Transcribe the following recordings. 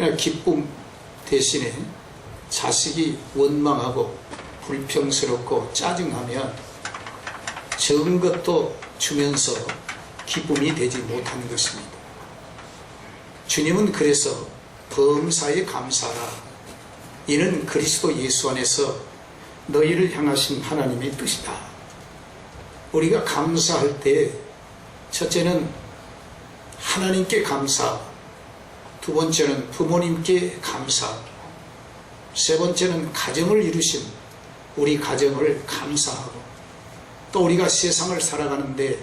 그러니까 기쁨 대신에 자식이 원망하고 불평스럽고 짜증하면 적은 것도 주면서 기쁨이 되지 못하는 것입니다. 주님은 그래서 범사에 감사하라. 이는 그리스도 예수 안에서 너희를 향하신 하나님의 뜻이다. 우리가 감사할 때 첫째는 하나님께 감사, 두 번째는 부모님께 감사, 세 번째는 가정을 이루신 우리 가정을 감사하고, 또 우리가 세상을 살아가는데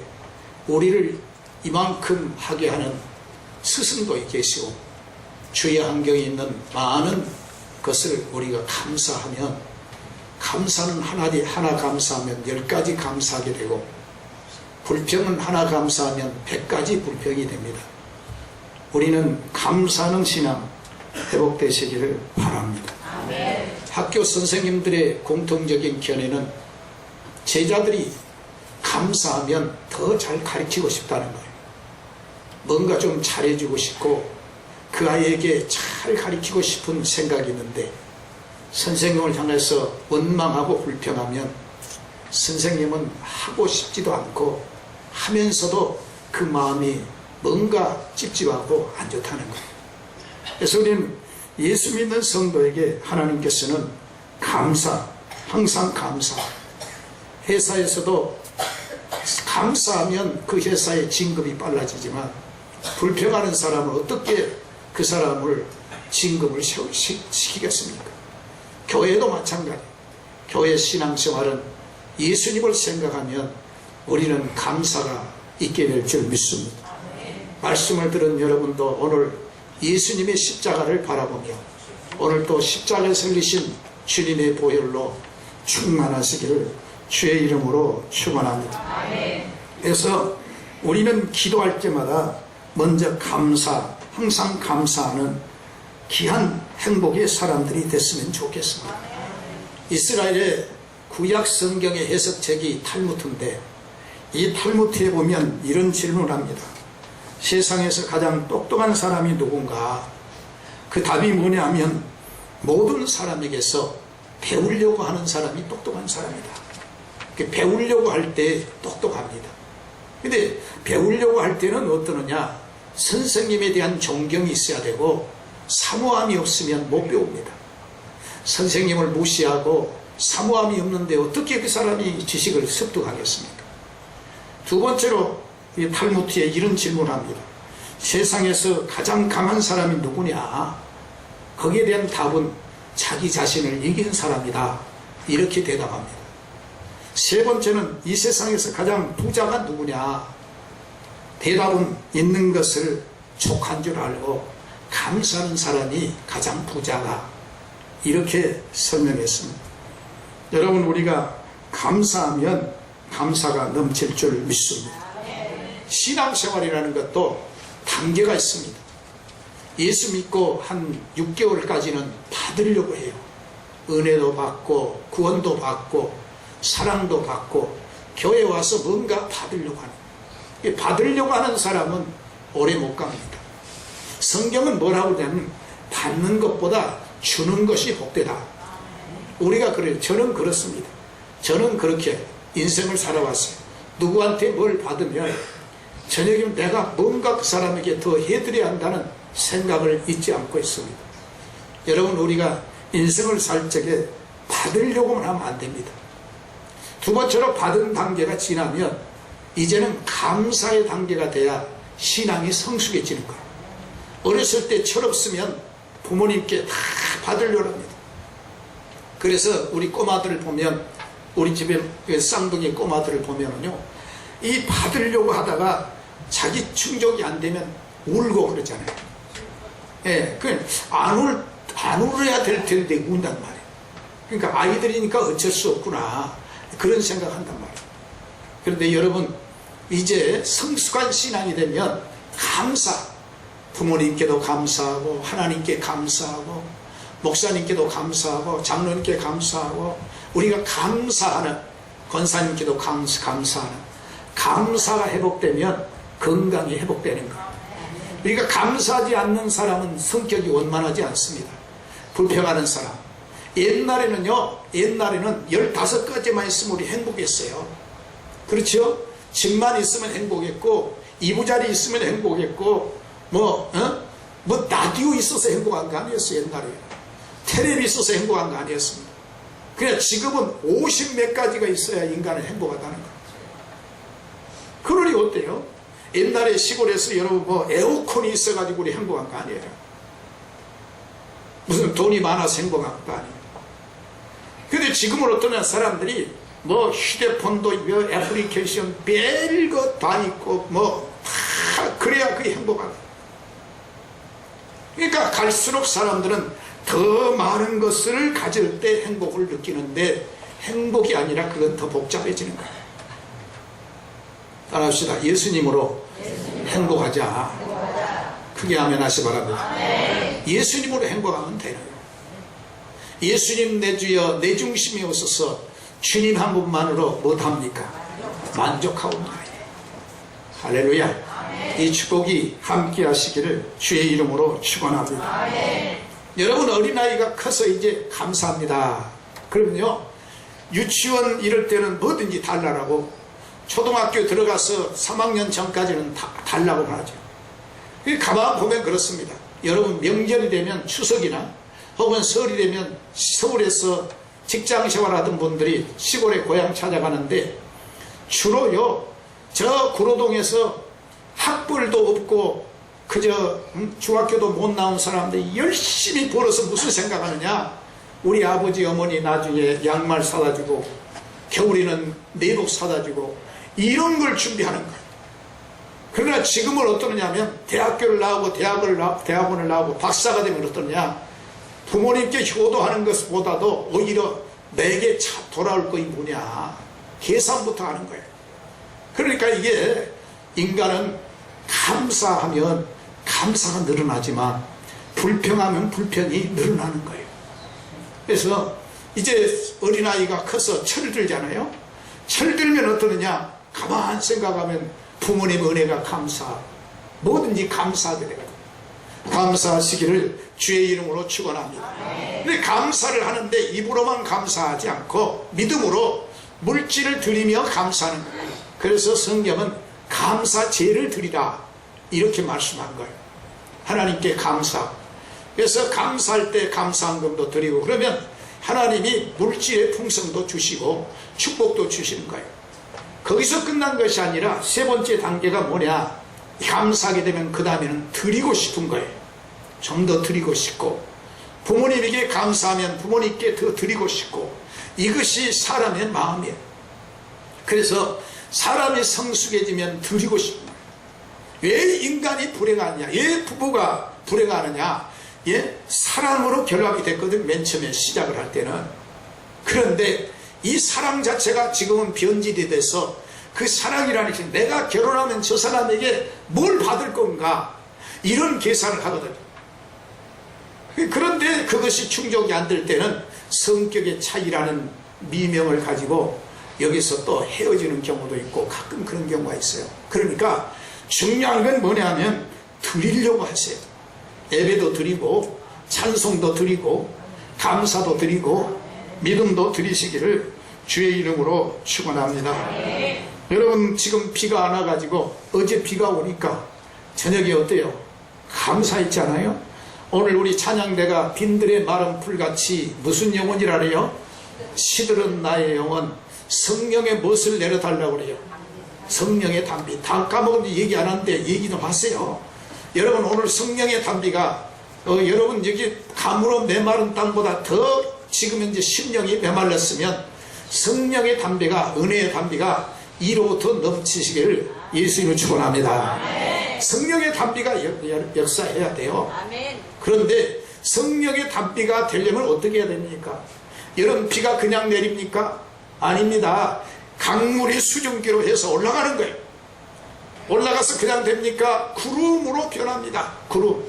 우리를 이만큼 하게 하는 스승도 계시고 주의 환경에 있는 많은 것을 우리가 감사하면, 감사는 하나 감사하면 10가지 감사하게 되고, 불평은 하나 감사하면 100가지 불평이 됩니다. 우리는 감사하는 신앙 회복되시기를 바랍니다. 아멘. 학교 선생님들의 공통적인 견해는 제자들이 감사하면 더 잘 가르치고 싶다는 거예요. 뭔가 좀 잘해주고 싶고 그 아이에게 잘 가르치고 싶은 생각이 있는데, 선생님을 향해서 원망하고 불평하면 선생님은 하고 싶지도 않고 하면서도 그 마음이 뭔가 찝찝하고 안 좋다는 거예요. 그래서 우리는 예수 믿는 성도에게 하나님께서는 감사, 항상 감사. 회사에서도 감사하면 그 회사의 진급이 빨라지지만, 불평하는 사람은 어떻게 그 사람을 진급을 시키겠습니까? 교회도 마찬가지. 교회 신앙생활은 예수님을 생각하면 우리는 감사가 있게 될 줄 믿습니다. 말씀을 들은 여러분도 오늘 예수님의 십자가를 바라보며 오늘 또 십자가에 설리신 주님의 보혈로 충만하시기를 주의 이름으로 축원합니다. 그래서 우리는 기도할 때마다 먼저 감사, 항상 감사하는 귀한 행복의 사람들이 됐으면 좋겠습니다. 이스라엘의 구약 성경의 해석책이 탈무드인데, 이 탈무드에 보면 이런 질문을 합니다. 세상에서 가장 똑똑한 사람이 누군가? 그 답이 뭐냐 하면, 모든 사람에게서 배우려고 하는 사람이 똑똑한 사람이다. 배우려고 할 때 똑똑합니다. 근데 배우려고 할 때는 어떠느냐? 선생님에 대한 존경이 있어야 되고 사모함이 없으면 못 배웁니다. 선생님을 무시하고 사모함이 없는데 어떻게 그 사람이 지식을 습득하겠습니까? 두 번째로 이 탈무드에 이런 질문을 합니다. 세상에서 가장 강한 사람이 누구냐? 거기에 대한 답은 자기 자신을 이긴 사람이다. 이렇게 대답합니다. 세 번째는 이 세상에서 가장 부자가 누구냐? 대답은 있는 것을 족한 줄 알고 감사하는 사람이 가장 부자가. 이렇게 설명했습니다. 여러분, 우리가 감사하면 감사가 넘칠 줄 믿습니다. 신앙생활이라는 것도 단계가 있습니다. 예수 믿고 한 6개월까지는 받으려고 해요. 은혜도 받고 구원도 받고 사랑도 받고 교회 와서 뭔가 받으려고 하는, 받으려고 하는 사람은 오래 못 갑니다. 성경은 뭐라고 하냐면 받는 것보다 주는 것이 복되다. 우리가 그래요. 저는 그렇습니다. 저는 그렇게 인생을 살아왔어요. 누구한테 뭘 받으면 저녁이면 내가 뭔가 그 사람에게 더 해드려야 한다는 생각을 잊지 않고 있습니다. 여러분, 우리가 인생을 살 적에 받으려고만 하면 안 됩니다. 두 번째로 받은 단계가 지나면 이제는 감사의 단계가 돼야 신앙이 성숙해지는 거예요. 어렸을 때 철없으면 부모님께 다 받으려고 합니다. 그래서 우리 꼬마들을 보면, 우리 집에 쌍둥이 꼬마들을 보면은요, 이 받으려고 하다가 자기 충족이 안 되면 울고 그러잖아요. 예, 안 울어야 될 텐데 운단 말이에요. 그러니까 아이들이니까 어쩔 수 없구나, 그런 생각한단 말이에요. 그런데 여러분, 이제 성숙한 신앙이 되면 감사, 부모님께도 감사하고 하나님께 감사하고 목사님께도 감사하고 장로님께 감사하고 우리가 감사하는, 권사님께도 감사하는 감사가 회복되면 건강이 회복되는 거예요. 그러니까 감사하지 않는 사람은 성격이 원만하지 않습니다. 불평하는 사람. 옛날에는 15가지만 있으면 우리 행복했어요. 그렇죠? 집만 있으면 행복했고, 이부자리 있으면 행복했고, 라디오 있어서 행복한 거 아니었어요, 옛날에. 텔레비 있어서 행복한 거 아니었습니다. 그냥 지금은 50몇 가지가 있어야 인간은 행복하다는 거예요. 그러니 어때요? 옛날에 시골에서 여러분 에어컨이 있어가지고 우리 행복한 거 아니에요. 무슨 돈이 많아서 행복한 것도 아니에요. 근데 지금은 어떠냐, 사람들이 휴대폰도 애플리케이션 별거 다 있고 다 그래야 그게 행복하다. 그러니까 갈수록 사람들은 더 많은 것을 가질 때 행복을 느끼는데 행복이 아니라 그건 더 복잡해지는 거예요. 따라합시다. 예수님으로 행복하자. 크게 아멘 하시 바랍니다. 예수님으로 행복하면 돼요. 예수님 내 주여 내 중심에 오셔서 주님 한 분만으로 못합니까? 만족하옵나니. 할렐루야. 이 축복이 함께 하시기를 주의 이름으로 축원합니다. 여러분, 어린아이가 커서 이제 감사합니다. 그러면요, 유치원 이럴 때는 뭐든지 달라고, 초등학교 들어가서 3학년 전까지는 달라고 하죠. 가만 보면 그렇습니다. 여러분, 명절이 되면 추석이나 혹은 설이 되면 서울에서 직장 생활하던 분들이 시골에 고향 찾아가는데 주로요, 저 구로동에서 학벌도 없고 그저 중학교도 못 나온 사람들이 열심히 벌어서 무슨 생각하느냐, 우리 아버지 어머니 나중에 양말 사다 주고 겨울에는 내복 사다 주고 이런 걸 준비하는 거예요. 그러나 지금은 어떠냐면 대학교를 나오고 대학원을 나오고 박사가 되면 어떠냐, 부모님께 효도하는 것보다도 오히려 내게 돌아올 것이 뭐냐, 계산부터 하는 거예요. 그러니까 이게 인간은 감사하면 감사가 늘어나지만 불평하면 불평이 늘어나는 거예요. 그래서 이제 어린아이가 커서 철들잖아요. 철들면 어떠느냐, 가만 생각하면 부모님 은혜가 뭐든지 감사하게 되거든요. 감사하시기를 주의 이름으로 축원합니다. 근데 감사를 하는데 입으로만 감사하지 않고 믿음으로 물질을 드리며 감사하는 거예요. 그래서 성경은 감사제를 드리라 이렇게 말씀한 거예요. 하나님께 감사. 그래서 감사할 때 감사한금도 드리고, 그러면 하나님이 물질의 풍성도 주시고 축복도 주시는 거예요. 거기서 끝난 것이 아니라 세 번째 단계가 뭐냐, 감사하게 되면 그 다음에는 드리고 싶은 거예요. 좀 더 드리고 싶고, 부모님에게 감사하면 부모님께 더 드리고 싶고, 이것이 사람의 마음이에요. 그래서 사람이 성숙해지면 드리고 싶은 거예요. 왜 인간이 불행하냐, 왜 부부가 불행하느냐, 사랑으로 결합이 됐거든, 맨 처음에 시작을 할 때는. 그런데 이 사랑 자체가 지금은 변질이 돼서 그 사랑이라는 게 내가 결혼하면 저 사람에게 뭘 받을 건가, 이런 계산을 하거든요. 그런데 그것이 충족이 안 될 때는 성격의 차이라는 미명을 가지고 여기서 또 헤어지는 경우도 있고 가끔 그런 경우가 있어요. 그러니까 중요한 건 뭐냐면 드리려고 하세요. 예배도 드리고 찬송도 드리고 감사도 드리고 믿음도 드리시기를 주의 이름으로 축원합니다. 여러분, 지금 비가 안 와가지고 어제 비가 오니까 저녁에 어때요? 감사했잖아요. 오늘 우리 찬양대가 빈들의 마른 풀같이 무슨 영혼이라래요? 시들은 나의 영혼, 성령의 멋을 내려달라고 그래요. 성령의 담비. 다 까먹은데 얘기 안 하는데 얘기 좀 하세요. 여러분, 오늘 성령의 담비가 여러분 여기 가물어 메마른 땅보다 더 지금 현재 심령이 메말랐으면 성령의 담비가, 은혜의 담비가 이로부터 넘치시기를 예수님을 축원합니다. 성령의 담비가 역사해야 돼요. 그런데 성령의 담비가 되려면 어떻게 해야 됩니까? 여러분, 비가 그냥 내립니까? 아닙니다. 강물이 수증기로 해서 올라가는 거예요. 올라가서 그냥 됩니까? 구름으로 변합니다. 구름.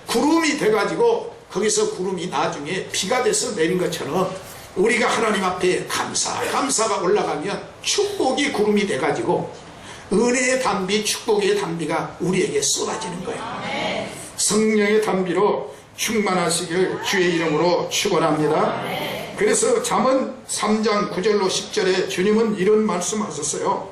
구름이 돼가지고 거기서 구름이 나중에 비가 돼서 내린 것처럼 우리가 하나님 앞에 감사가 올라가면 축복이 구름이 돼가지고 은혜의 담비, 축복의 담비가 우리에게 쏟아지는 거예요. 성령의 담비로 충만하시길 주의 이름으로 축원합니다. 그래서 잠언 3장 9절로 10절에 주님은 이런 말씀하셨어요.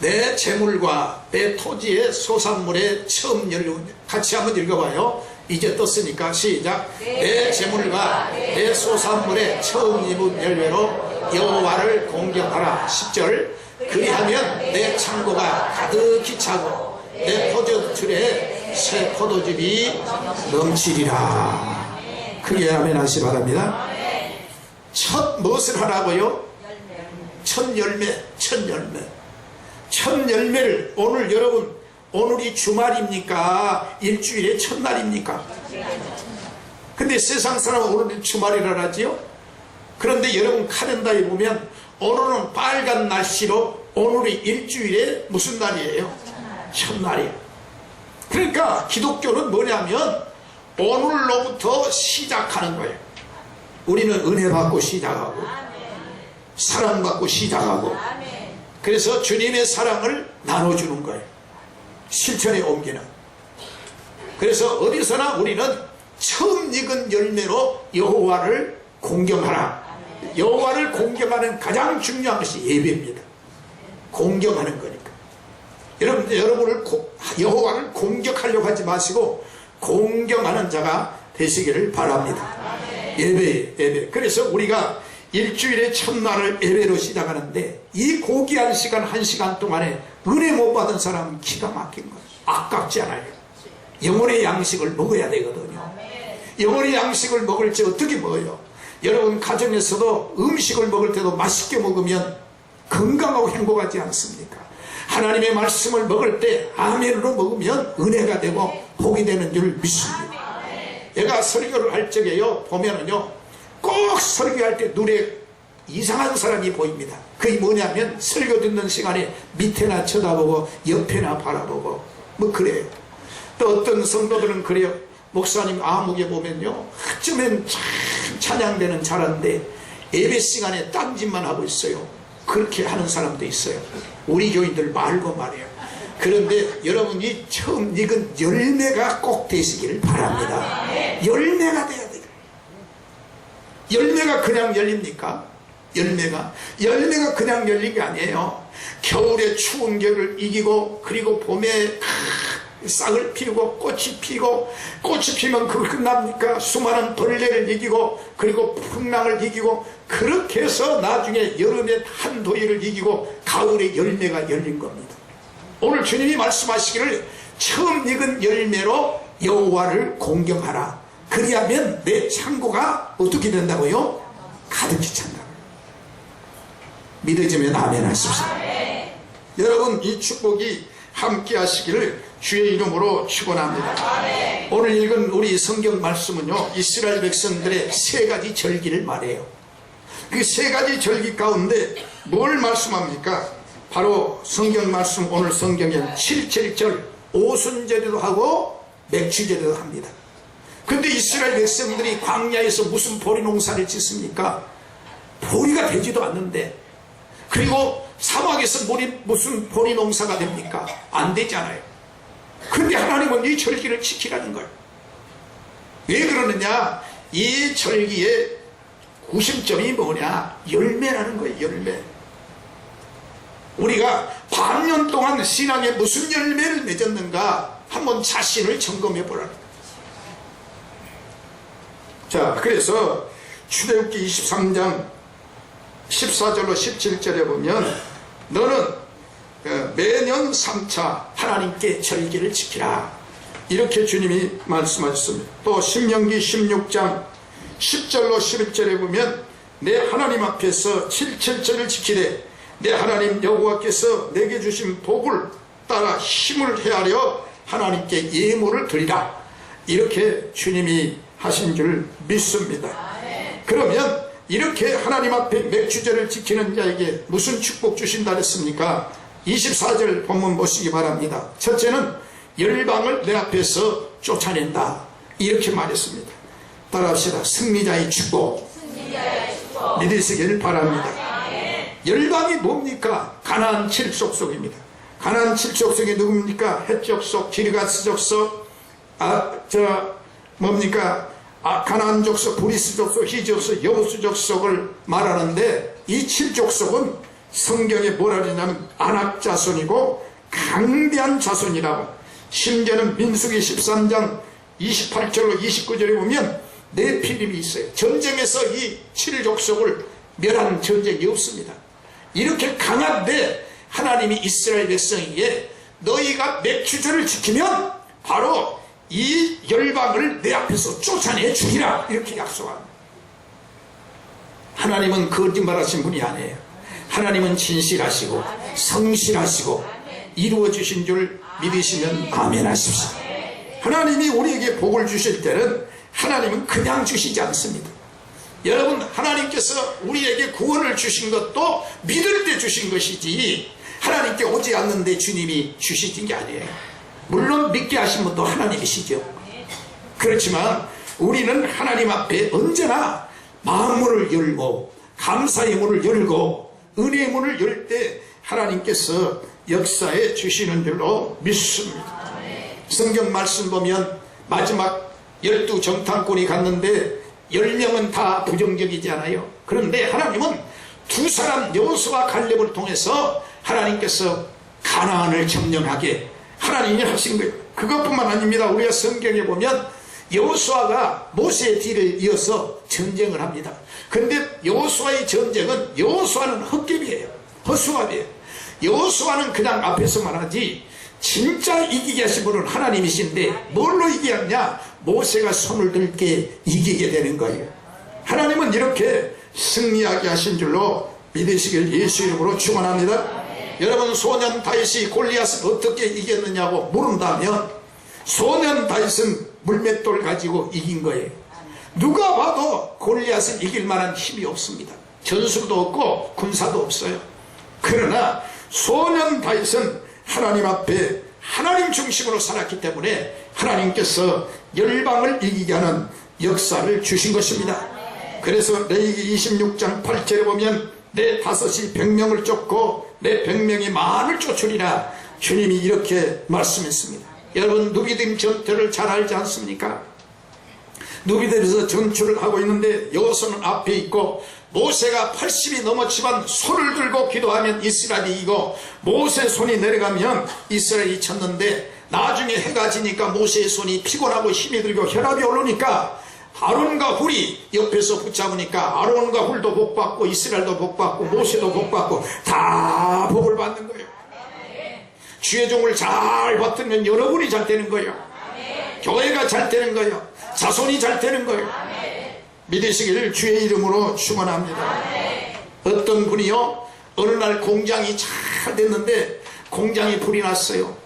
내 재물과 내 토지의 소산물의 처음 열매, 같이 한번 읽어봐요. 이제 떴으니까 시작. 내 재물과 내 소산물의 처음 입은 열매로 여호와를 공경하라. 10절. 그리하면 내 창고가 가득히 차고 내 포도틀에 새 포도즙이 넘치리라. 크게 아멘 하시 바랍니다. 첫 무엇을 하라고요? 첫 열매. 첫 열매를 오늘 여러분, 오늘이 주말입니까? 일주일의 첫날입니까? 근데 세상 사람은 오늘이 주말이라 하지요? 그런데 여러분 카렌다에 보면 오늘은 빨간 날씨로 오늘이 일주일의 무슨 날이에요? 첫날이에요. 그러니까 기독교는 뭐냐면 오늘로부터 시작하는 거예요. 우리는 은혜 받고 시작하고 사랑받고 시작하고 그래서 주님의 사랑을 나눠주는 거예요. 실천에 옮기는. 그래서 어디서나 우리는 처음 익은 열매로 여호와를 공경하라. 여호와를 공경하는 가장 중요한 것이 예배입니다. 공경하는 거니까. 여러분을 여호와를 공격하려고 하지 마시고 공경하는 자가 되시기를 바랍니다. 예배. 그래서 우리가 일주일의 첫날을 예배로 시작하는데 이 고귀한 시간 1시간 동안에 은혜 못 받은 사람은 기가 막힌 거예요. 아깝지 않아요. 영혼의 양식을 먹어야 되거든요. 영혼의 양식을 먹을 때 어떻게 먹어요? 여러분 가정에서도 음식을 먹을 때도 맛있게 먹으면 건강하고 행복하지 않습니까? 하나님의 말씀을 먹을 때 아멘으로 먹으면 은혜가 되고 복이 되는 줄 믿습니다. 내가 설교를 할 적에요 보면은요 꼭 설교할 때 눈에 이상한 사람이 보입니다. 그게 뭐냐면 설교 듣는 시간에 밑에나 쳐다보고 옆에나 바라보고 뭐 그래요. 또 어떤 성도들은 그래요. 목사님 아무개 보면요 어쩌면 참 찬양되는 잘하는데 예배 시간에 딴짓만 하고 있어요. 그렇게 하는 사람도 있어요. 우리 교인들 말고 말이에요. 그런데 여러분이 처음 익은 열매가 꼭 되시기를 바랍니다. 열매가 돼야 돼요. 열매가 그냥 열립니까? 열매가 그냥 열린 게 아니에요. 겨울에 추운 겨울을 이기고 그리고 봄에 싹을 피우고 꽃이 피고 꽃이 피면 그걸 끝납니까? 수많은 벌레를 이기고 그리고 풍랑을 이기고 그렇게 해서 나중에 여름에 한더위를 이기고 가을에 열매가 열린 겁니다. 오늘 주님이 말씀하시기를 처음 익은 열매로 여호와를 공경하라. 그리하면 내 창고가 어떻게 된다고요? 가득히 찬다. 믿어지면 아멘 하십시오. 여러분 이 축복이 함께 하시기를 주의 이름으로 축원합니다. 오늘 읽은 우리 성경 말씀은요 이스라엘 백성들의 세 가지 절기를 말해요. 그 세 가지 절기 가운데 뭘 말씀합니까? 바로 성경 말씀 오늘 성경에 7.7절 오순절에도 하고 맥추절에도 합니다. 근데 이스라엘 백성들이 광야에서 무슨 보리 농사를 짓습니까? 보리가 되지도 않는데 그리고 사막에서 무슨 보리 농사가 됩니까? 안 되잖아요. 근데 하나님은 이 절기를 지키라는 거예요. 왜 그러느냐? 이 절기의 구심점이 뭐냐? 열매라는 거예요. 열매. 우리가 반년 동안 신앙에 무슨 열매를 맺었는가 한번 자신을 점검해 보라는 거예요. 자, 그래서 출애굽기 23장 14절로 17절에 보면 너는 매년 3차 하나님께 절기를 지키라 이렇게 주님이 말씀하셨습니다. 또 신명기 16장 10절로 11절에 보면 내 하나님 앞에서 7.7절을 지키되 내 하나님 여호와께서 내게 주신 복을 따라 힘을 헤아려 하나님께 예물을 드리라 이렇게 주님이 하신 줄 믿습니다. 그러면 이렇게 하나님 앞에 맥추절을 지키는 자에게 무슨 축복 주신다 그랬습니까? 24절 본문 보시기 바랍니다. 첫째는 열방을 내 앞에서 쫓아낸다 이렇게 말했습니다. 따라합시다. 승리자의 축복 믿으시길 바랍니다. 열방이 뭡니까? 가나안 7족속입니다. 가나안 7족속이 누굽니까? 헷 족속, 기르가스 족속, 가나안 족속, 브리스 족속, 히 족속, 여부스 족속을 말하는데, 이 7족속은 성경에 뭐라 그러냐면 아낙 자손이고 강대한 자손이라고. 심지어는 민수기 13장 28절로 29절에 보면 네피림이 있어요. 전쟁에서 이 7족속을 멸한 전쟁이 없습니다. 이렇게 강한데 하나님이 이스라엘 백성에게 너희가 내 규절을 지키면 바로 이 열방을 내 앞에서 쫓아내 주리라, 이렇게 약속합니다. 하나님은 거짓말하신 분이 아니에요. 하나님은 진실하시고 성실하시고 이루어주신 줄 믿으시면 아멘 하십시오. 하나님이 우리에게 복을 주실 때는 하나님은 그냥 주시지 않습니다. 여러분, 하나님께서 우리에게 구원을 주신 것도 믿을 때 주신 것이지 하나님께 오지 않는데 주님이 주시는 게 아니에요. 물론 믿게 하신 분도 하나님이시죠. 그렇지만 우리는 하나님 앞에 언제나 마음문을 열고 감사의 문을 열고 은혜의 문을 열 때 하나님께서 역사해 주시는 줄로 믿습니다. 성경 말씀 보면 마지막 12 정탐꾼이 갔는데 10명은 다 부정적이지 않아요. 그런데 하나님은 두 사람 여호수아와 갈렙을 통해서 하나님께서 가나안을 점령하게 하나님이 하신 거예요. 그것뿐만 아닙니다. 우리가 성경에 보면 여호수아가 모세의 뒤를 이어서 전쟁을 합니다. 그런데 여호수아의 전쟁은, 여호수아는 헛개비예요. 헛수갑이에요. 여호수아는 그냥 앞에서만 하지 진짜 이기게 하신 분은 하나님이신데 뭘로 이기겠냐? 모세가 손을 들게 이기게 되는 거예요. 하나님은 이렇게 승리하게 하신 줄로 믿으시길 예수 이름으로 축원합니다. 여러분, 소년 다윗이 골리앗을 어떻게 이겼느냐고 물은다면 소년 다윗은 물맷돌 가지고 이긴 거예요. 누가 봐도 골리앗을 이길 만한 힘이 없습니다. 전술도 없고 군사도 없어요. 그러나 소년 다윗은 하나님 앞에 하나님 중심으로 살았기 때문에 하나님께서 열방을 이기게 하는 역사를 주신 것입니다. 그래서 레위기 26장 8절에 보면 내 5이 100명을 쫓고 내 100명이 만을 쫓으리라, 주님이 이렇게 말씀했습니다. 여러분, 누비dim 전투를 잘 알지 않습니까? 누비딤에서 전투를 하고 있는데 여호수아는 앞에 있고 모세가 80이 넘었지만 손을 들고 기도하면 이스라엘이 이기고 모세 손이 내려가면 이스라엘이 쳤는데 나중에 해가 지니까 모세의 손이 피곤하고 힘이 들고 혈압이 오르니까 아론과 훌이 옆에서 붙잡으니까 아론과 훌도 복받고 이스라엘도 복받고 모세도 복받고 다 복을 받는 거예요. 주의 종을 잘 받들면 여러분이 잘 되는 거예요. 교회가 잘 되는 거예요. 자손이 잘 되는 거예요. 믿으시기를 주의 이름으로 축원합니다. 어떤 분이요, 어느 날 공장이 잘 됐는데 공장이 불이 났어요.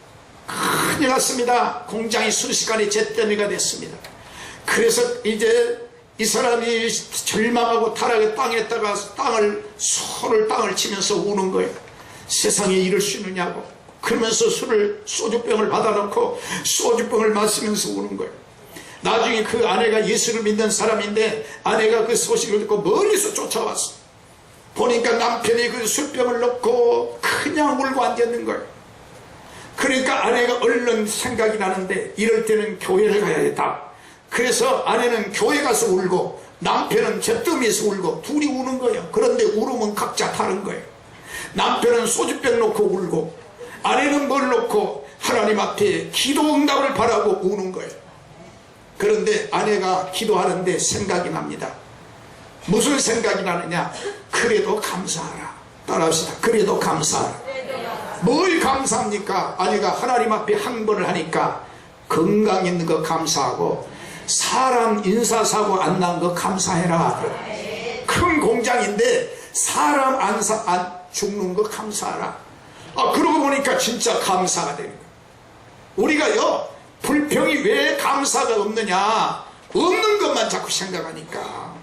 큰일 났습니다. 공장이 순식간에 잿더미가 됐습니다. 그래서 이제 이 사람이 절망하고 타락의 땅에다가 손을 치면서 우는 거예요. 세상에 이럴 수 있느냐고. 그러면서 소주병을 받아놓고 소주병을 마시면서 우는 거예요. 나중에 그 아내가 예수를 믿는 사람인데 아내가 그 소식을 듣고 멀리서 쫓아왔어. 보니까 남편이 그 술병을 넣고 그냥 울고 앉아있는 거예요. 그러니까 아내가 얼른 생각이 나는데 이럴 때는 교회를 가야겠다. 그래서 아내는 교회 가서 울고 남편은 잿더미에서 울고 둘이 우는 거예요. 그런데 울으면 각자 다른 거예요. 남편은 소주병 놓고 울고 아내는 뭘 놓고 하나님 앞에 기도 응답을 바라고 우는 거예요. 그런데 아내가 기도하는데 생각이 납니다. 무슨 생각이 나느냐? 그래도 감사하라. 따라합시다. 그래도 감사하라. 뭘 감사합니까? 아내가 하나님 앞에 한 번을 하니까 건강 있는 거 감사하고 사람 인사사고 안 난 거 감사해라. 큰 공장인데 사람 안 죽는 거 감사하라. 그러고 보니까 진짜 감사가 되는 거예요. 우리가요, 불평이 왜 감사가 없느냐? 없는 것만 자꾸 생각하니까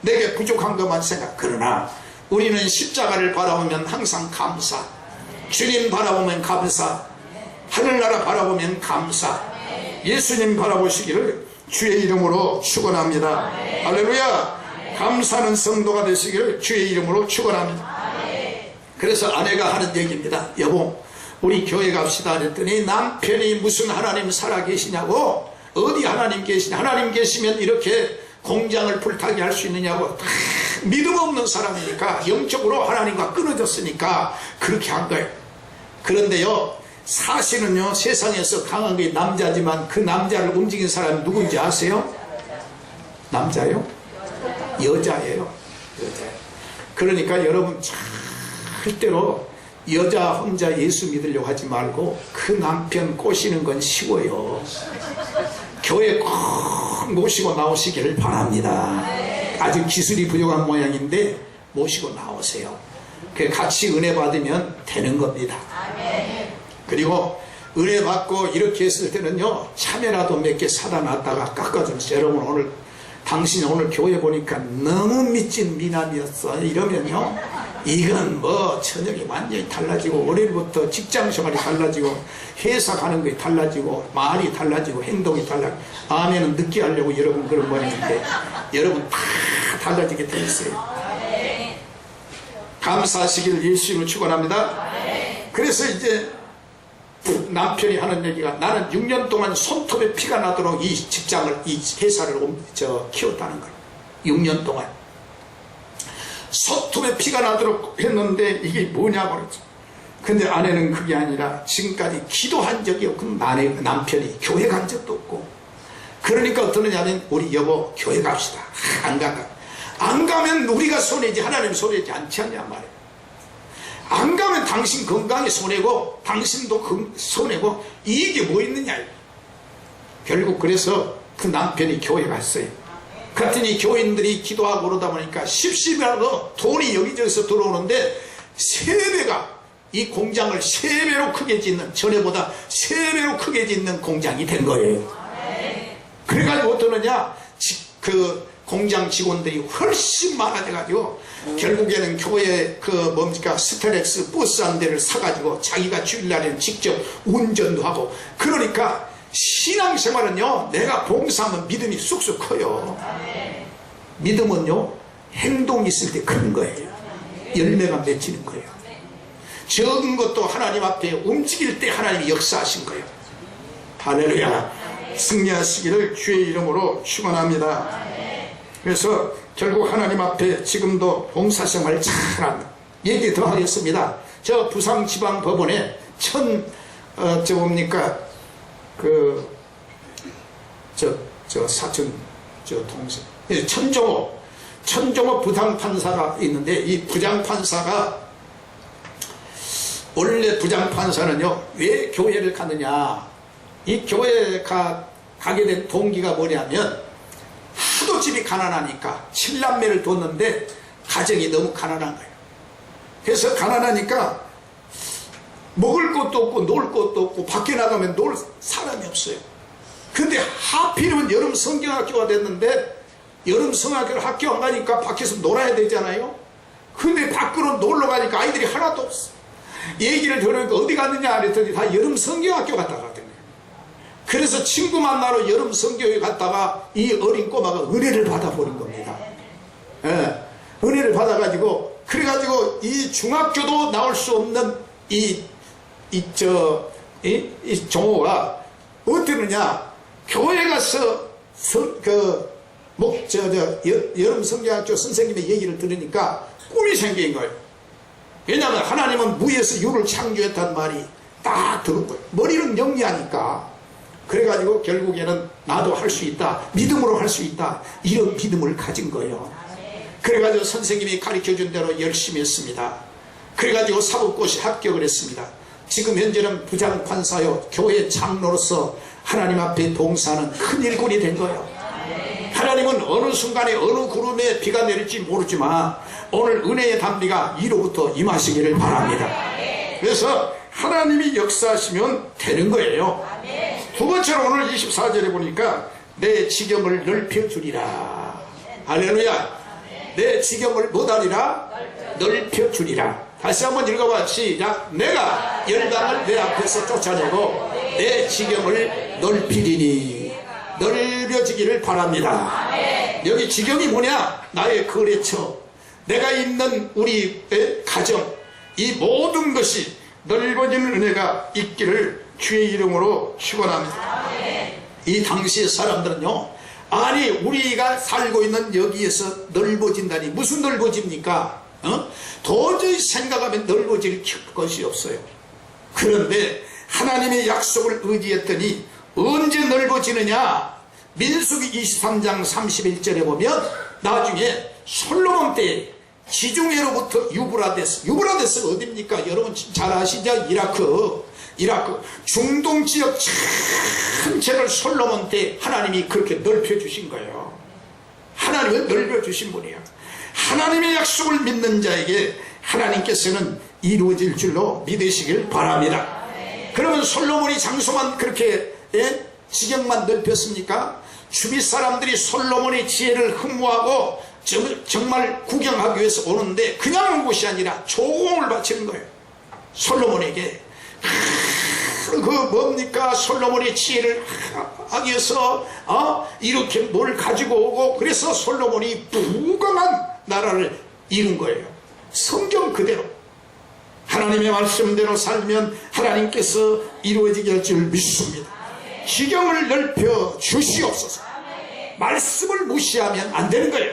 내게 부족한 것만 생각. 그러나 우리는 십자가를 바라보면 항상 감사, 주님 바라보면 감사, 하늘나라 바라보면 감사, 예수님 바라보시기를 주의 이름으로 축원합니다. 할렐루야. 감사하는 성도가 되시기를 주의 이름으로 축원합니다. 그래서 아내가 하는 얘기입니다. 여보, 우리 교회 갑시다 그랬더니 남편이 무슨 하나님 살아계시냐고, 어디 하나님 계시냐, 하나님 계시면 이렇게 공장을 불타게 할 수 있느냐고. 믿음 없는 사람이니까, 영적으로 하나님과 끊어졌으니까 그렇게 한 거예요. 그런데요, 사실은요, 세상에서 강한 게 남자지만 그 남자를 움직인 사람이 누군지 아세요? 남자요? 여자예요. 여자예요. 그러니까 여러분 절대로 여자 혼자 예수 믿으려고 하지 말고 그 남편 꼬시는 건 쉬워요. 교회 꼭 모시고 나오시기를 바랍니다. 아직 기술이 부족한 모양인데 모시고 나오세요. 같이 은혜 받으면 되는 겁니다. 그리고 은혜 받고 이렇게 했을 때는요, 참외라도 몇 개 사다 놨다가 깎아주면서, 여러분 오늘 당신이 오늘 교회 보니까 너무 미친 미남이었어 이러면요, 이건 뭐 저녁이 완전히 달라지고, 월요일부터 직장 생활이 달라지고, 회사 가는 게 달라지고, 말이 달라지고, 행동이 달라지고, 아멘은 늦게 하려고 여러분 그런 모양인데 여러분 다 달라지게 돼 있어요. 감사하시기를 예수님을 축원합니다. 그래서 이제 남편이 하는 얘기가, 나는 6년 동안 손톱에 피가 나도록 이 직장을, 이 회사를 키웠다는 거예요. 6년 동안 손톱에 피가 나도록 했는데 이게 뭐냐고 그러죠. 근데 아내는 그게 아니라 지금까지 기도한 적이 없고, 남편이 교회 간 적도 없고, 그러니까 어떠느냐면, 우리 여보 교회 갑시다. 안 가면 우리가 손해지 하나님 손해지 않지 않냐 말이에요. 안 가면 당신 건강이 손해고 당신도 손해고, 이게 뭐 있느냐. 결국 그래서 그 남편이 교회 갔어요. 그랬더니 교인들이 기도하고 그러다 보니까 십시라도 돈이 여기저기서 들어오는데 3배가, 이 공장을 3배로 크게 짓는, 전에보다 3배로 크게 짓는 공장이 된 거예요. 그래가지고 어떠느냐, 그 공장 직원들이 훨씬 많아져가지고 결국에는 교회 스텔렉스 버스 한 대를 사가지고 자기가 주일날에는 직접 운전도 하고, 그러니까 신앙생활은요, 내가 봉사하면 믿음이 쑥쑥 커요. 믿음은요, 행동이 있을 때 크는 거예요. 열매가 맺히는 거예요. 적은 것도 하나님 앞에 움직일 때 하나님이 역사하신 거예요. 할렐루야. 승리하시기를 주의 이름으로 축원합니다. 그래서 결국 하나님 앞에 지금도 봉사생활 잘한 얘기 더 하겠습니다. 저 부산지방법원에 천종호 부장판사가 있는데, 이 부장판사가, 원래 부장판사는요, 왜 교회를 가느냐, 이 교회에 가게 된 동기가 뭐냐면, 하도 집이 가난하니까 7남매를 뒀는데 가정이 너무 가난한 거예요. 그래서 가난하니까 먹을 것도 없고 놀 것도 없고, 밖에 나가면 놀 사람이 없어요. 근데 하필이면 여름 성경학교가 됐는데, 여름 성경학교를 학교 안 가니까 밖에서 놀아야 되잖아요. 근데 밖으로 놀러 가니까 아이들이 하나도 없어. 얘기를 들으니까 어디 갔느냐 그랬더니 다 여름 성경학교 갔다 가거든요. 그래서 친구 만나러 여름 성경에 갔다가 이 어린 꼬마가 은혜를 받아버린 겁니다. 예, 은혜를 받아가지고, 그래가지고 이 중학교도 나올 수 없는 이 종호가 어떠느냐, 교회 가서 여름 성경학교 선생님의 얘기를 들으니까 꿈이 생긴 거예요. 왜냐하면 하나님은 무에서 유를 창조했단 말이 딱 들은 거예요. 머리는 영리하니까. 그래가지고 결국에는 나도 할 수 있다, 믿음으로 할 수 있다, 이런 믿음을 가진 거예요. 그래가지고 선생님이 가르쳐준 대로 열심히 했습니다. 그래가지고 사법고시 합격을 했습니다. 지금 현재는 부장판사요, 교회 장로로서 하나님 앞에 봉사하는 큰 일꾼이 된 거예요. 하나님은 어느 순간에 어느 구름에 비가 내릴지 모르지만 오늘 은혜의 단비가 위로부터 임하시기를 바랍니다. 그래서 하나님이 역사하시면 되는 거예요. 두 번째로 오늘 24절에 보니까 내 지경을 넓혀주리라. 할렐루야. 내 지경을 뭐하리라? 넓혀주리라. 다시 한번 읽어봐. 시작. 내가 열방을 내 앞에서 쫓아내고 내 지경을 넓히리니. 넓혀지기를 바랍니다. 여기 지경이 뭐냐? 나의 거래처, 내가 있는 우리 가정, 이 모든 것이 넓어지는 은혜가 있기를 주의 이름으로 축원합니다. 이 당시의 사람들은요, 아니 우리가 살고 있는 여기에서 넓어진다니 무슨 넓어집니까? 도저히 생각하면 넓어질 것이 없어요. 그런데 하나님의 약속을 의지했더니 언제 넓어지느냐? 민수기 23장 31절에 보면 나중에 솔로몬 때 지중해로부터 유브라데스가 어딥니까? 여러분 잘 아시죠? 이라크 중동 지역 전체를 솔로몬 때 하나님이 그렇게 넓혀주신 거예요. 하나님은 넓혀주신 분이에요. 하나님의 약속을 믿는 자에게 하나님께서는 이루어질 줄로 믿으시길 바랍니다. 그러면 솔로몬이 장소만 그렇게 지경만 넓혔습니까? 주위 사람들이 솔로몬의 지혜를 흠모하고 정말 구경하기 위해서 오는데 그냥 온 곳이 아니라 조공을 바치는 거예요. 솔로몬에게. 그 뭡니까? 솔로몬의 지혜를 하기 위해서 이렇게 뭘 가지고 오고, 그래서 솔로몬이 부강한 나라를 이룬 거예요. 성경 그대로 하나님의 말씀대로 살면 하나님께서 이루어지게 할 줄 믿습니다. 지경을 넓혀 주시옵소서. 말씀을 무시하면 안 되는 거예요.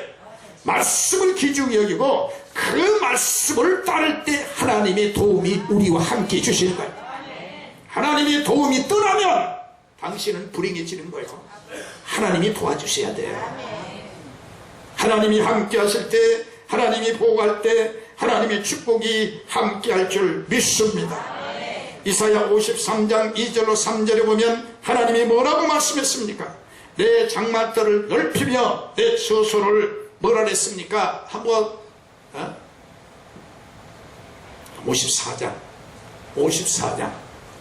말씀을 귀중히 여기고 그 말씀을 따를 때 하나님의 도움이 우리와 함께 주시는 거예요. 하나님의 도움이 떠나면 당신은 불행해지는 거예요. 하나님이 도와주셔야 돼요. 하나님이 함께 하실 때, 하나님이 보호할 때 하나님의 축복이 함께 할 줄 믿습니다. 이사야 53장 2절로 3절에 보면 하나님이 뭐라고 말씀했습니까? 내 장막들을 넓히며 내 처소를 뭐라 그랬습니까? 한번 54장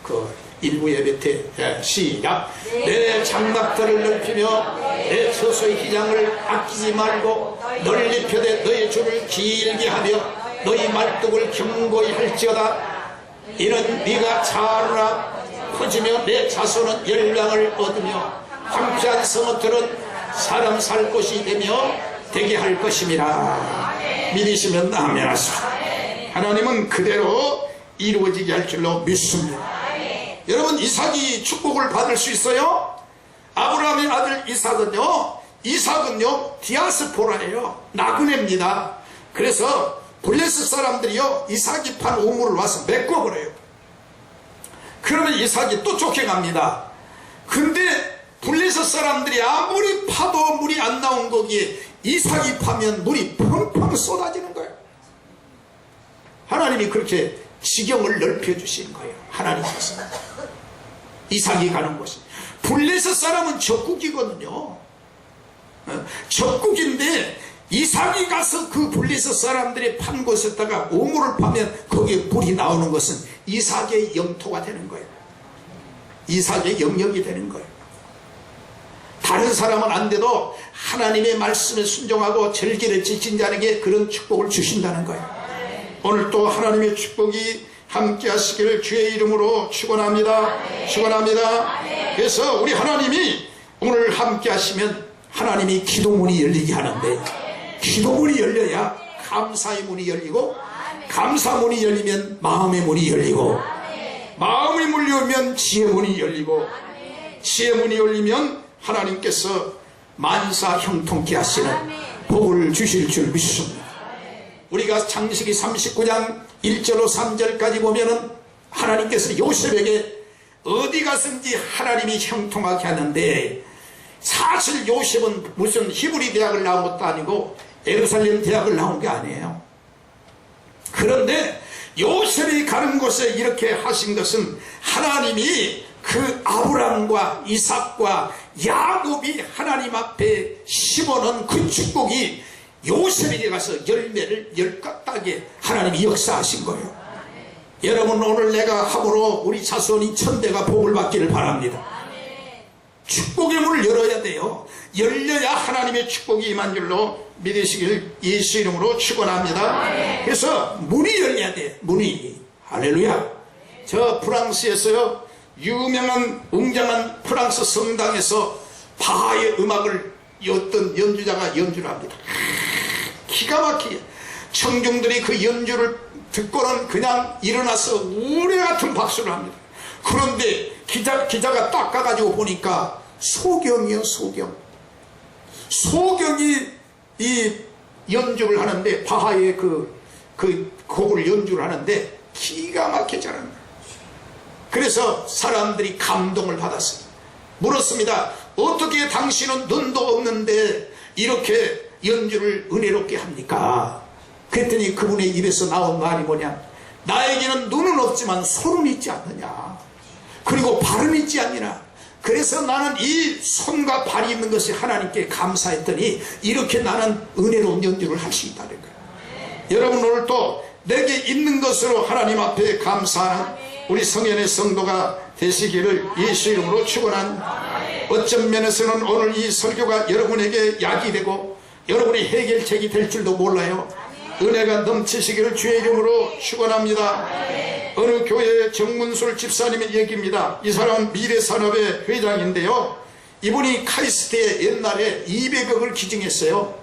그 일부 예배 때 시작. 내 장막들을 넓히며 내 처소의 기장을 아끼지 말고 널리 펴되 너의 줄을 길게 하며 너희 말뚝을 견고히 할지어다. 이는 네가 자라라 퍼지며 내 자손은 열량을 얻으며 황폐한 성읍들은 사람 살 곳이 되게 할 것임이라. 믿으시면 아멘 하십시오. 하나님은 그대로 이루어지게 할 줄로 믿습니다. 여러분, 이삭이 축복을 받을 수 있어요? 아브라함의 아들 이삭은요 디아스포라예요. 나그네입니다. 그래서 블레셋 사람들이요 이삭이 판 우물을 와서 메꿔버려요. 그러면 이삭이 또 쫓겨갑니다. 근데 블레셋 사람들이 아무리 파도 물이 안 나온 거기에 이삭이 파면 물이 펑펑 쏟아지는 거예요. 하나님이 그렇게 지경을 넓혀주신 거예요. 하나님께서. 이삭이 가는 곳이. 블레셋 사람은 적국이거든요. 적국인데 이삭이 가서 그 블레셋 사람들이 판 곳에다가 우물을 파면 거기에 물이 나오는 것은 이삭의 영토가 되는 거예요. 이삭의 영역이 되는 거예요. 다른 사람은 안 돼도 하나님의 말씀에 순종하고 절기를 지킨 자에게 그런 축복을 주신다는 거예요. 오늘 또 하나님의 축복이 함께 하시기를 주의 이름으로 축원합니다. 축원합니다. 그래서 우리 하나님이 오늘 함께 하시면 하나님이 기도문이 열리게 하는데, 기도문이 열려야 감사의 문이 열리고, 감사문이 열리면 마음의 문이 열리고, 마음의 문이 열리면 지혜의 문이 열리고, 지혜의 문이 열리면 하나님께서 만사 형통케 하시는 복을 주실 줄 믿습니다. 우리가 창세기 39장 1절로 3절까지 보면은 하나님께서 요셉에게 어디 가든지 하나님이 형통하게 하는데, 사실 요셉은 무슨 히브리 대학을 나온 것도 아니고 예루살렘 대학을 나온 게 아니에요. 그런데 요셉이 가는 곳에 이렇게 하신 것은 하나님이 그 아브람과 이삭과 야곱이 하나님 앞에 심어놓은 그 축복이 요셉에게 가서 열매를 열가닥에 하나님이 역사하신 거예요. 여러분, 오늘 내가 함으로 우리 자손이 천대가 복을 받기를 바랍니다. 축복의 문을 열어야 돼요. 열려야 하나님의 축복이 임한 줄로 믿으시길 예수 이름으로 축원합니다. 그래서 문이 열려야 돼. 문이. 할렐루야. 저 프랑스에서요 유명한 웅장한 프랑스 성당에서 바하의 음악을 어떤 연주자가 연주를 합니다. 기가 막히게 청중들이 그 연주를 듣고는 그냥 일어나서 우레 같은 박수를 합니다. 그런데 기자가 딱 가가지고 보니까 소경이요, 소경. 소경이 이 연주를 하는데, 바하의 그 곡을 연주를 하는데 기가 막히게 잘합니다. 그래서 사람들이 감동을 받았습니다. 물었습니다. 어떻게 당신은 눈도 없는데 이렇게 연주를 은혜롭게 합니까? 그랬더니 그분의 입에서 나온 말이 뭐냐, 나에게는 눈은 없지만 손은 있지 않느냐, 그리고 발은 있지 않느냐, 그래서 나는 이 손과 발이 있는 것이 하나님께 감사했더니 이렇게 나는 은혜로운 연주를 할 수 있다는 거예요. 여러분, 오늘 또 내게 있는 것으로 하나님 앞에 감사하는 우리 성현의 성도가 되시기를 예수 이름으로 축원합니다. 어떤 면에서는 오늘 이 설교가 여러분에게 약이 되고 여러분의 해결책이 될 줄도 몰라요. 은혜가 넘치시기를 주의 이름으로 축원합니다. 어느 교회 정문술 집사님의 얘기입니다. 이 사람은 미래산업의 회장인데요, 이분이 카이스트에 옛날에 200억을 기증했어요.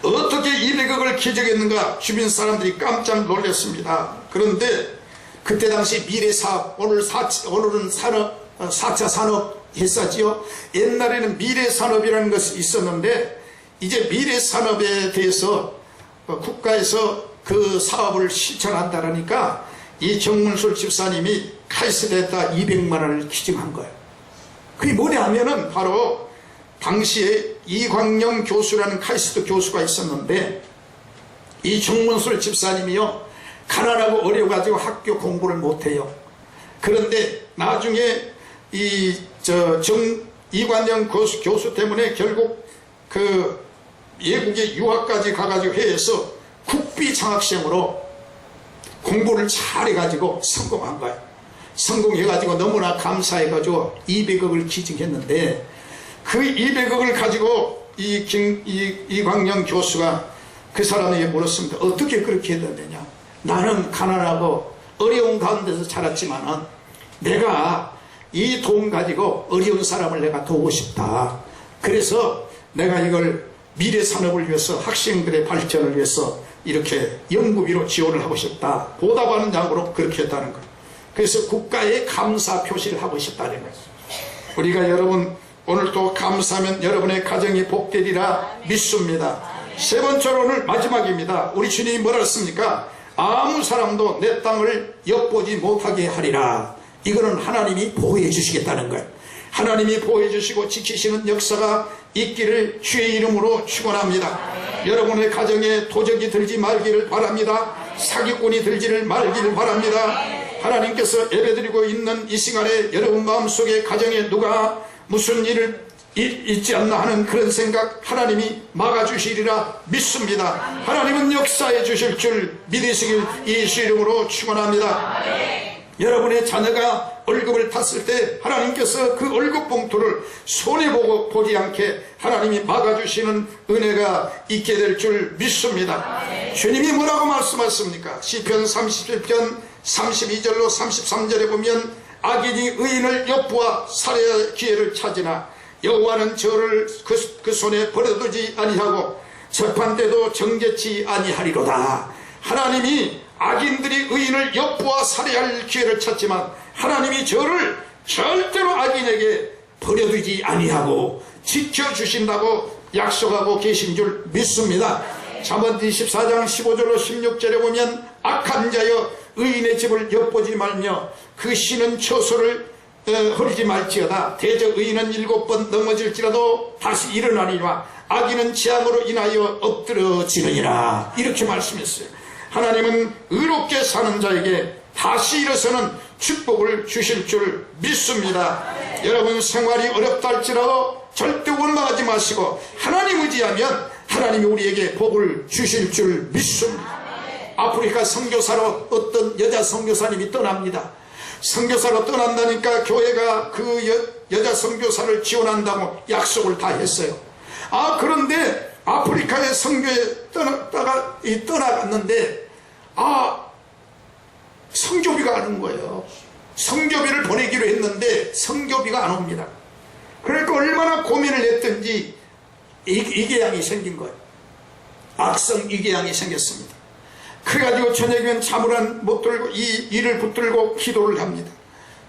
어떻게 200억을 기증했는가 주변 사람들이 깜짝 놀랐습니다. 그런데 그때 당시 미래사업, 오늘은 4차 산업 했었지요. 옛날에는 미래산업이라는 것이 있었는데 이제 미래산업에 대해서 국가에서 그 사업을 실천한다라니까 이 정문술 집사님이 카이스트에다 200만 원을 기증한 거예요. 그게 뭐냐 하면은 바로 당시에 이광영 교수라는 카이스트 교수가 있었는데, 이 정문술 집사님이요, 가난하고 어려워가지고 학교 공부를 못해요. 그런데 나중에 이광영 교수 때문에 결국 그 외국에 유학까지 가가지고 해서 국비 장학생으로 공부를 잘해가지고 성공한 거예요. 성공해가지고 너무나 감사해가지고 200억을 기증했는데, 그 200억을 가지고 이광영 교수가 그 사람에게 물었습니다. 어떻게 그렇게 했느냐. 나는 가난하고 어려운 가운데서 자랐지만은 내가 이 돈 가지고 어려운 사람을 내가 도우고 싶다. 그래서 내가 이걸 미래산업을 위해서, 학생들의 발전을 위해서 이렇게 연구비로 지원을 하고 싶다. 보답하는 양으로 그렇게 했다는 거예요. 그래서 국가에 감사 표시를 하고 싶다는 거예요. 우리가 여러분 오늘 또 감사하면 여러분의 가정이 복되리라 믿습니다. 세 번째로 오늘 마지막입니다. 우리 주님이 뭐라 했습니까? 아무 사람도 내 땅을 엿보지 못하게 하리라. 이거는 하나님이 보호해 주시겠다는 거예요. 하나님이 보호해 주시고 지키시는 역사가 있기를 주의 이름으로 축원합니다. 여러분의 가정에 도적이 들지 말기를 바랍니다. 사기꾼이 들지를 말기를 바랍니다. 하나님께서 예배드리고 있는 이 시간에 여러분 마음속에 가정에 누가 무슨 일을 있지 않나 하는 그런 생각 하나님이 막아주시리라 믿습니다. 하나님은 역사해 주실 줄 믿으시길 예수 이름으로 축원합니다. 여러분의 자녀가 월급을 탔을 때 하나님께서 그 월급 봉투를 손해보고 보지 않게 하나님이 막아주시는 은혜가 있게 될 줄 믿습니다. 주님이 뭐라고 말씀하십니까? 시편 37편 32절로 33절에 보면 악인이 의인을 엿보아 살해할 기회를 찾으나 여호와는 저를 그 손에 버려두지 아니하고 재판대도 정죄치 아니하리로다. 하나님이 악인들이 의인을 엿보아 살해할 기회를 찾지만 하나님이 저를 절대로 악인에게 버려두지 아니하고 지켜주신다고 약속하고 계신 줄 믿습니다. 잠언 24장 15절로 16절에 보면 악한 자여 의인의 집을 엿보지 말며 그 쉬는 처소를 흐리지 말지어다. 대저 의인은 7번 넘어질지라도 다시 일어나리라. 악인은 재앙으로 인하여 엎드러지느니라. 이렇게 말씀했어요. 하나님은 의롭게 사는 자에게 다시 일어서는 축복을 주실 줄 믿습니다. 여러분 생활이 어렵다 할지라도 절대 원망하지 마시고 하나님 의지하면 하나님이 우리에게 복을 주실 줄 믿습니다. 아프리카 선교사로 어떤 여자 선교사님이 떠납니다. 선교사로 떠난다니까 교회가 그 여자 선교사를 지원한다고 약속을 다 했어요. 그런데 아프리카의 선교에 떠나갔는데 선교비가 안 온 거예요. 선교비를 보내기로 했는데 선교비가 안 옵니다. 그러니까 얼마나 고민을 했든지 이계양이 생긴 거예요. 악성 위궤양이 생겼습니다. 그래가지고 저녁에는 잠을 못 들고 이 이를 붙들고 기도를 합니다.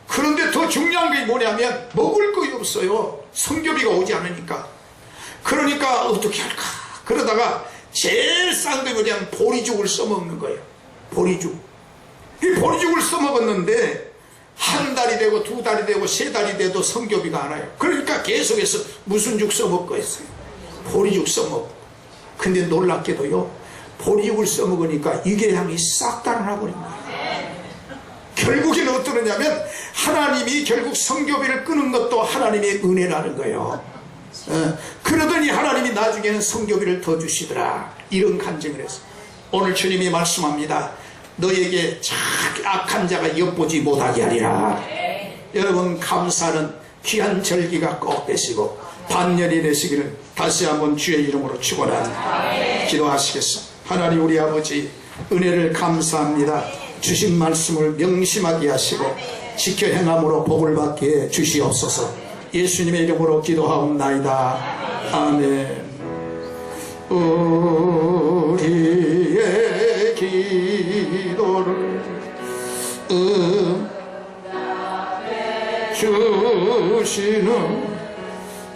그런데 더 중요한 게 뭐냐면 먹을 것이 없어요. 성교비가 오지 않으니까. 그러니까 어떻게 할까? 그러다가 제일 싼 게 그냥 보리죽을 써먹는 거예요. 보리죽. 이 보리죽을 써먹었는데 한 달이 되고 두 달이 되고 세 달이 돼도 성교비가 안 와요. 그러니까 계속해서 무슨 죽 써먹고 했어요. 보리죽 써먹고. 근데 놀랍게도요, 보리죽을 써먹으니까 위궤양이 싹 달아나버린 거예요. 결국에는 어떠느냐면 하나님이 결국 성교비를 끄는 것도 하나님의 은혜라는 거예요. 그러더니 하나님이 나중에는 성교비를 더 주시더라. 이런 간증을 했어요. 오늘 주님이 말씀합니다. 너에게 악한 자가 엿보지 못하게 하리라. 여러분, 감사는 귀한 절기가 꼭 되시고 반열이 되시기를 다시 한번 주의 이름으로 축원합니다. 기도하시겠습니다. 하나님 우리 아버지, 은혜를 감사합니다. 주신 말씀을 명심하게 하시고 지켜 행함으로 복을 받게 주시옵소서. 예수님의 이름으로 기도하옵나이다. 아멘. 우리의 기도를 주시는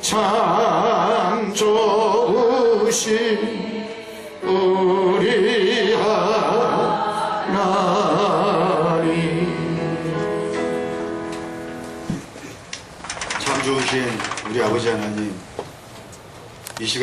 참 좋으신 우리 하나님, 참 좋으신 우리 아버지 하나님, 이 시간